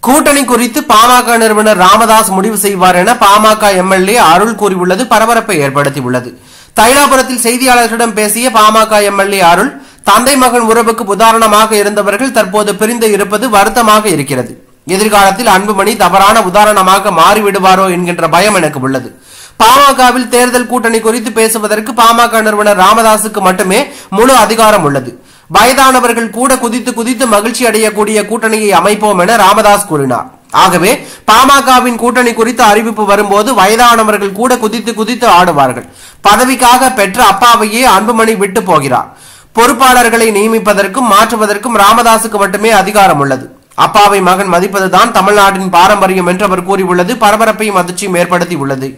கூட்டணி குறித்து பாமக நிறுவனர் ராமதாஸ் முடிவு செய்வார் என பாமக எம்எல்ஏ அருள் கூறியுள்ளது பரபரப்பை ஏற்படுத்தியுள்ளது. தைலாபுரத்தில் செய்தியாளர்களிடம் பேசிய பாமக எம்எல்ஏ அருள், தந்தை மகன் உறவுக்கு உதாரணமாக இருந்தவர்கள் தற்போது பிரிந்து இருப்பது வருத்தமாக இருக்கிறது. எதிர்காலத்தில் அன்புமணி தவறான உதாரணமாக மாறிவிடுவாரோ என்கின்ற பயம் எனக்கு உள்ளது. பாமகவில் தேர்தல் கூட்டணி குறித்து பேசுவதற்கு பாமக நிறுவனர் ராமதாசுக்கு மட்டுமே முழு அதிகாரம் உள்ளது. வயதானவர்கள் கூட குதித்து குதித்து மகிழ்ச்சி அடையக்கூடிய கூட்டணியை அமைப்போம் என ராமதாஸ் கூறினார். ஆகவே பாமகவின் கூட்டணி குறித்த அறிவிப்பு வரும்போது வயதானவர்கள் கூட குதித்து குதித்து ஆடுவார்கள். பதவிக்காக பெற்ற அப்பாவையே அன்புமணி விட்டு போகிறார். பொறுப்பாளர்களை நியமிப்பதற்கும் மாற்றுவதற்கும் ராமதாசுக்கு மட்டுமே அதிகாரம் உள்ளது. அப்பாவை மகன் மதிப்பதுதான் தமிழ்நாட்டின் பாரம்பரியம் என்று அவர் கூறியுள்ளது பரபரப்பையும் அதிர்ச்சியும் ஏற்படுத்தியுள்ளது.